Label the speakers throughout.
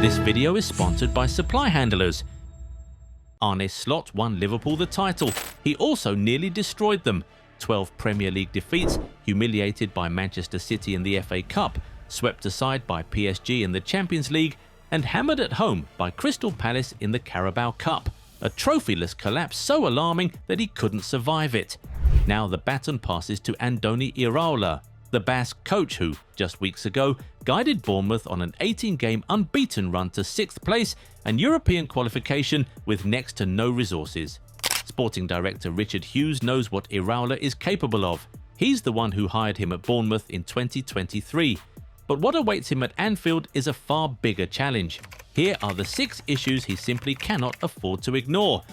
Speaker 1: This video is sponsored by Supply Handlers. Arne Slot won Liverpool the title. He also nearly destroyed them. 12 Premier League defeats, humiliated by Manchester City in the FA Cup, swept aside by PSG in the Champions League, and hammered at home by Crystal Palace in the Carabao Cup. A trophyless collapse so alarming that he couldn't survive it. Now the baton passes to Andoni Iraola, the Basque coach who, just weeks ago, guided Bournemouth on an 18-game unbeaten run to 6th place and European qualification with next to no resources. Sporting director Richard Hughes knows what Iraola is capable of. He's the one who hired him at Bournemouth in 2023. But what awaits him at Anfield is a far bigger challenge. Here are the 6 issues he simply cannot afford to ignore.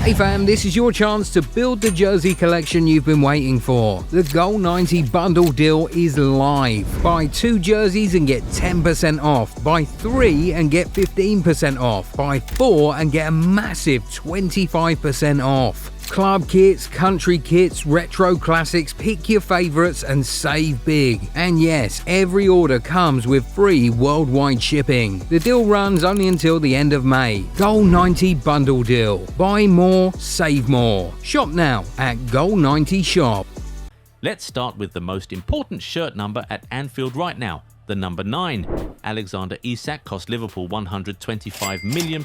Speaker 2: Hey fam, this is your chance to build the jersey collection you've been waiting for. The Goal 90 bundle deal is live. Buy 2 jerseys and get 10% off. Buy 3 and get 15% off. Buy 4 and get a massive 25% off. Club kits, country kits, retro classics, pick your favourites and save big. And yes, every order comes with free worldwide shipping. The deal runs only until the end of May. Goal 90 bundle deal. Buy more, save more. Shop now at Goal 90 Shop.
Speaker 1: Let's start with the most important shirt number at Anfield right now, the number 9. Alexander Isak cost Liverpool £125 million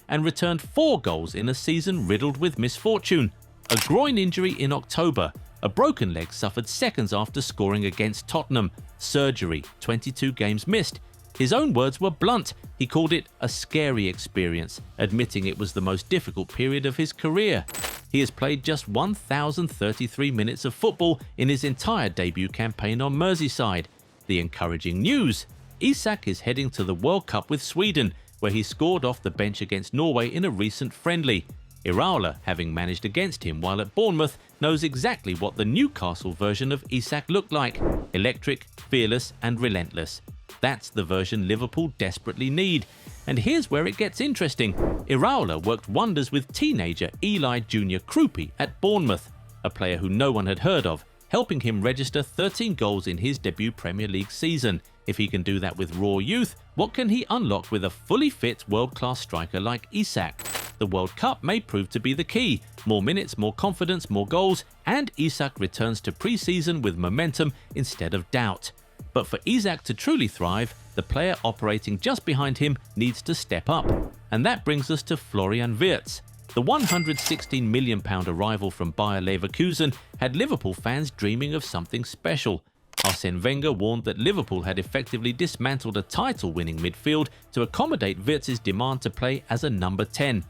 Speaker 1: and returned 4 goals in a season riddled with misfortune. A groin injury in October, a broken leg suffered seconds after scoring against Tottenham, surgery, 22 games missed. His own words were blunt. He called it a scary experience, admitting it was the most difficult period of his career. He has played just 1,033 minutes of football in his entire debut campaign on Merseyside. The encouraging news: Isak is heading to the World Cup with Sweden, where he scored off the bench against Norway in a recent friendly. Iraola, having managed against him while at Bournemouth, knows exactly what the Newcastle version of Isak looked like: electric, fearless and relentless. That's the version Liverpool desperately need. And here's where it gets interesting. Iraola worked wonders with teenager Eli Jr. Krupi at Bournemouth, a player who no one had heard of, helping him register 13 goals in his debut Premier League season. If he can do that with raw youth, what can he unlock with a fully fit world-class striker like Isak? The World Cup may prove to be the key. More minutes, more confidence, more goals, and Isak returns to pre-season with momentum instead of doubt. But for Isak to truly thrive, the player operating just behind him needs to step up. And that brings us to Florian Wirtz. The £116 million arrival from Bayer Leverkusen had Liverpool fans dreaming of something special. Arsene Wenger warned that Liverpool had effectively dismantled a title-winning midfield to accommodate Wirtz's demand to play as a number 10.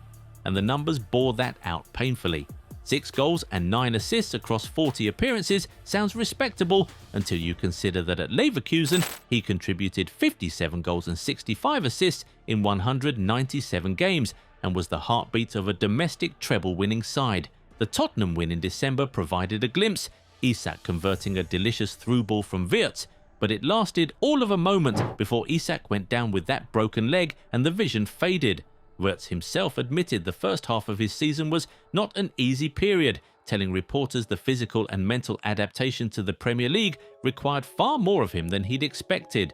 Speaker 1: And the numbers bore that out painfully. 6 goals and 9 assists across 40 appearances sounds respectable until you consider that at Leverkusen he contributed 57 goals and 65 assists in 197 games and was the heartbeat of a domestic treble-winning side. The Tottenham win in December provided a glimpse, Isak converting a delicious through ball from Wirtz, but it lasted all of a moment before Isak went down with that broken leg and the vision faded. Wirtz himself admitted the first half of his season was not an easy period, telling reporters the physical and mental adaptation to the Premier League required far more of him than he'd expected.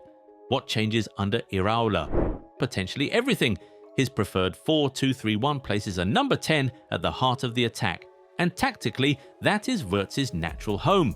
Speaker 1: What changes under Iraola? Potentially everything. His preferred 4-2-3-1 places a number 10 at the heart of the attack, and tactically, that is Wirtz's natural home.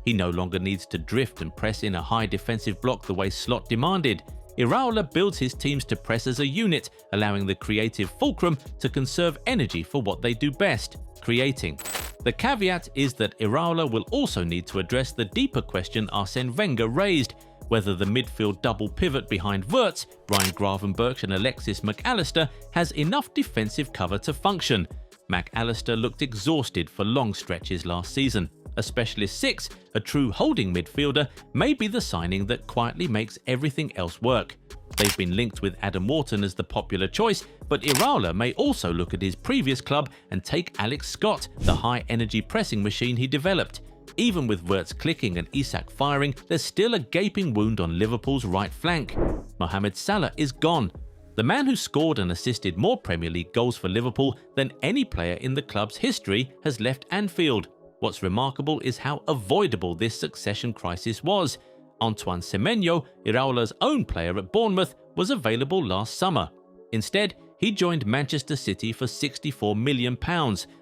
Speaker 1: He no longer needs to drift and press in a high defensive block the way Slot demanded. Iraola builds his teams to press as a unit, allowing the creative fulcrum to conserve energy for what they do best, creating. The caveat is that Iraola will also need to address the deeper question Arsene Wenger raised: whether the midfield double pivot behind Wirtz, Ryan Gravenberch and Alexis McAllister has enough defensive cover to function. McAllister looked exhausted for long stretches last season. A specialist 6, a true holding midfielder, may be the signing that quietly makes everything else work. They've been linked with Adam Wharton as the popular choice, but Iraola may also look at his previous club and take Alex Scott, the high-energy pressing machine he developed. Even with Wirtz clicking and Isak firing, there's still a gaping wound on Liverpool's right flank. Mohamed Salah is gone. The man who scored and assisted more Premier League goals for Liverpool than any player in the club's history has left Anfield. What's remarkable is how avoidable this succession crisis was. Antoine Semenyo, Iraola's own player at Bournemouth, was available last summer. Instead, he joined Manchester City for £64 million,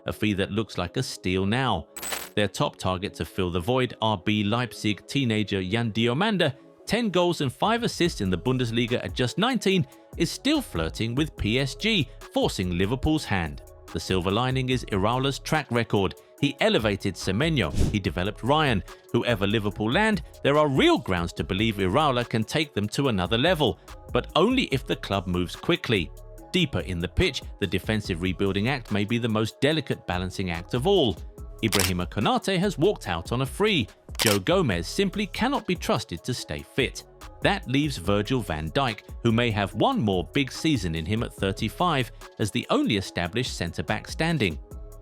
Speaker 1: a fee that looks like a steal now. Their top target to fill the void, RB Leipzig teenager Jan Diomande, 10 goals and 5 assists in the Bundesliga at just 19, is still flirting with PSG, forcing Liverpool's hand. The silver lining is Iraola's track record. He elevated Semenyo, he developed Ryan. Whoever Liverpool land, there are real grounds to believe Iraola can take them to another level, but only if the club moves quickly. Deeper in the pitch, the defensive rebuilding act may be the most delicate balancing act of all. Ibrahima Konate has walked out on a free. Joe Gomez simply cannot be trusted to stay fit. That leaves Virgil van Dijk, who may have one more big season in him at 35, as the only established centre-back standing.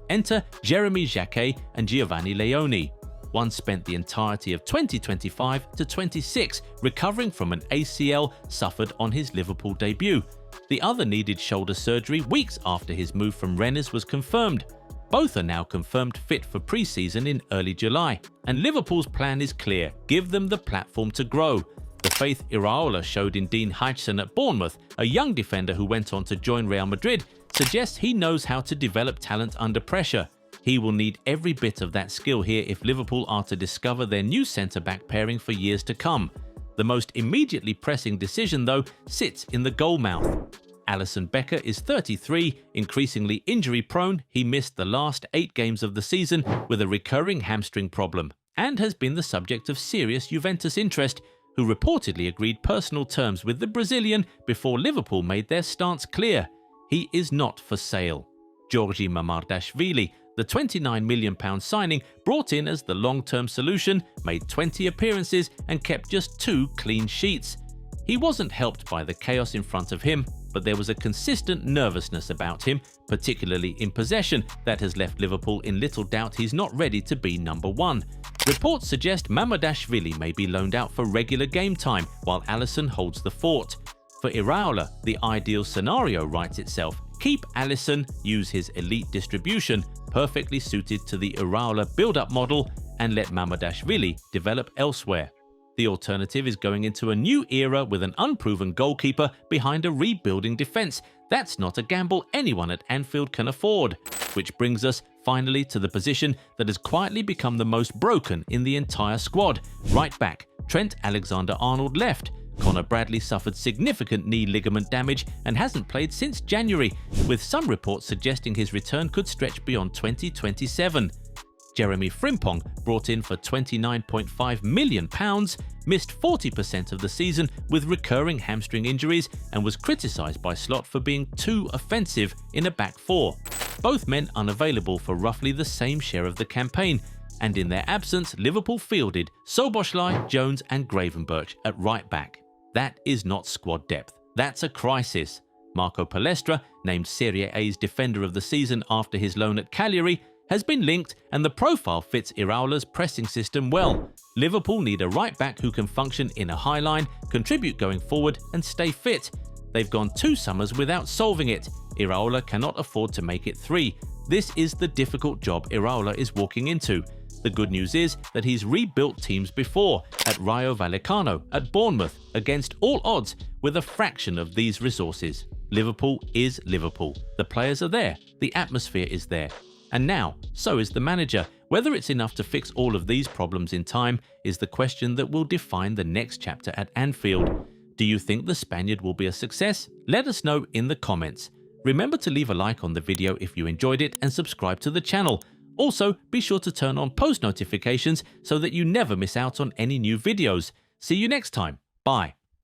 Speaker 1: Enter Jeremy Jacquet and Giovanni Leone. One spent the entirety of 2025 to 26 recovering from an ACL suffered on his Liverpool debut. The other needed shoulder surgery weeks after his move from Rennes was confirmed. Both are now confirmed fit for pre-season in early July, and Liverpool's plan is clear: give them the platform to grow. The faith Iraola showed in Dean Huijsen at Bournemouth, a young defender who went on to join Real Madrid, suggests he knows how to develop talent under pressure. He will need every bit of that skill here if Liverpool are to discover their new centre-back pairing for years to come. The most immediately pressing decision, though, sits in the goal mouth. Alisson Becker is 33, increasingly injury-prone. He missed the last 8 games of the season with a recurring hamstring problem and has been the subject of serious Juventus interest, who reportedly agreed personal terms with the Brazilian before Liverpool made their stance clear. He is not for sale. Georgi Mamardashvili, the £29 million signing, brought in as the long-term solution, made 20 appearances and kept just 2 clean sheets. He wasn't helped by the chaos in front of him, but there was a consistent nervousness about him, particularly in possession, that has left Liverpool in little doubt he's not ready to be number 1. Reports suggest Mamardashvili may be loaned out for regular game time, while Alisson holds the fort. For Iraola, the ideal scenario writes itself: keep Alisson, use his elite distribution, perfectly suited to the Iraola build-up model, and let Mamardashvili develop elsewhere. The alternative is going into a new era with an unproven goalkeeper behind a rebuilding defence. That's not a gamble anyone at Anfield can afford. Which brings us finally to the position that has quietly become the most broken in the entire squad. Right back, Trent Alexander-Arnold left. Connor Bradley suffered significant knee ligament damage and hasn't played since January, with some reports suggesting his return could stretch beyond 2027. Jeremy Frimpong, brought in for £29.5 million, missed 40% of the season with recurring hamstring injuries and was criticised by Slot for being too offensive in a back four. Both men unavailable for roughly the same share of the campaign, and in their absence, Liverpool fielded Szoboszlai, Jones and Gravenberch at right back. That is not squad depth. That's a crisis. Marco Palestra, named Serie A's Defender of the Season after his loan at Cagliari, has been linked, and the profile fits Iraola's pressing system well. Liverpool need a right back who can function in a high line, contribute going forward and stay fit. They've gone 2 summers without solving it. Iraola cannot afford to make it 3. This is the difficult job Iraola is walking into. The good news is that he's rebuilt teams before, at Rayo Vallecano, at Bournemouth, against all odds, with a fraction of these resources. Liverpool is Liverpool. The players are there, the atmosphere is there. And now, so is the manager. Whether it's enough to fix all of these problems in time is the question that will define the next chapter at Anfield. Do you think the Spaniard will be a success? Let us know in the comments. Remember to leave a like on the video if you enjoyed it and subscribe to the channel. Also, be sure to turn on post notifications so that you never miss out on any new videos. See you next time. Bye.